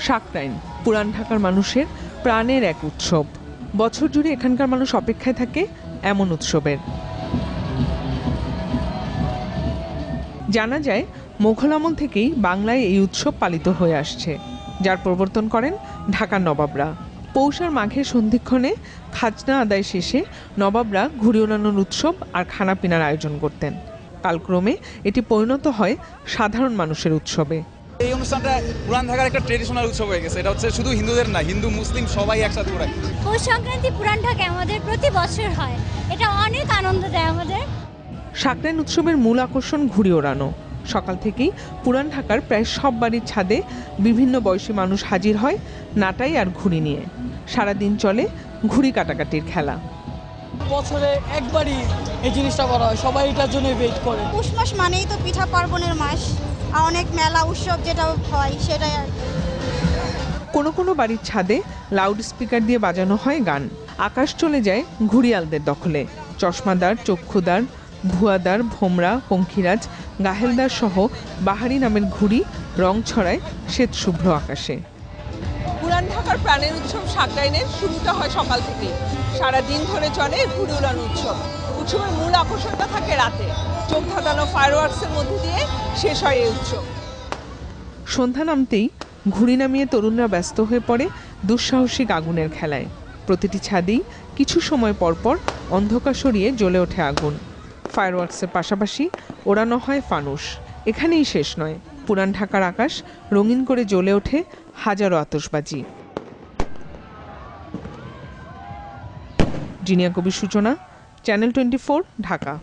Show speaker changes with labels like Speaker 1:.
Speaker 1: সাকরাইন পুরান ঢাকার মানুষের প্রাণের এক উৎসব। বছর জুড়ে এখানকার মানুষ অপেক্ষায় থাকে এমন উৎসবের। জানা যায় মোঘল আমল থেকেই বাংলায় এই উৎসব পালিত হয়ে আসছে, যার প্রবর্তন করেন ঢাকার নবাবরা। পৌষ আর মাঘের সন্ধিক্ষণে খাজনা আদায় শেষে নবাবরা ঘুড়ি ওড়ানোর উৎসব আর খানাপিনার আয়োজন করতেন। কালক্রমে এটি পরিণত হয় সাধারণ মানুষের উৎসবে।
Speaker 2: এই অনুষ্ঠানটা পুরান ঢাকার একটা ট্রেডিশনাল উৎসব হয়ে গেছে। এটা হচ্ছে শুধু হিন্দুদের না, হিন্দু মুসলিম সবাই একসাথে ওড়ায়।
Speaker 3: পৌষ সংক্রান্তি পুরান ঢাকায় আমাদের প্রতি বছর হয়, এটা অনেক আনন্দ দেয় আমাদের।
Speaker 1: সাকরাইন উৎসবের মূল আকর্ষণ ঘুড়ি ওড়ানো। সকাল থেকেই পুরান ঢাকার প্রায় সব বাড়ির ছাদে বিভিন্ন বয়সী মানুষ হাজির হয় নাটাই আর ঘুড়ি নিয়ে। সারাদিন চলে ঘুড়ি কাটাকাটির খেলা।
Speaker 4: বছরে একবারই এই জিনিসটা করা হয়, সবাই এটার জন্য ওয়েট করে।
Speaker 5: পৌষ মাস মানেই তো পিঠা পার্বণের মাস, আর অনেক মেলা উৎসব যেটা হয় সেটাই আর কি।
Speaker 1: কোনো কোনো বাড়ির ছাদে লাউড স্পিকার দিয়ে বাজানো হয় গান। আকাশ চলে যায় ঘুড়িয়ালদের দখলে। চশমাদার, চক্ষুদার, ভুয়াদার, ভোমরা, পঙ্খিরাজ, গাহেলদার সহ বাহারি নামের ঘুড়ি রং ছড়ায় শ্বেত শুভ্র আকাশে। পুরান ঢাকার প্রাণের উৎসব সাকরাইনের শুরুটা হয় সকাল থেকেই। সারাদিন ধরে চলে ঘুড়ি উড়ানো উৎসব। উৎসবের মূল আকর্ষণটা থাকে রাতে। চোখ ধাঁধানো ফায়ারওয়ার্কসের মধ্যে দিয়ে শেষ হয় এই উৎসব। সন্ধ্যা নামতেই ঘুড়ি নামিয়ে তরুণরা ব্যস্ত হয়ে পড়ে দুঃসাহসিক আগুনের খেলায়। প্রতিটি ছাদেই কিছু সময় পরপর অন্ধকার সরিয়ে জ্বলে ওঠে আগুন। ফায়ারওয়ার্কসের পাশাপাশি ওড়ানো হয় ফানুস। এখানেই শেষ নয়, পুরান ঢাকার আকাশ রঙিন করে জ্বলে ওঠে হাজারো আতশবাজি। জিনিয়া কবির সূচনা, চ্যানেল 24, ঢাকা।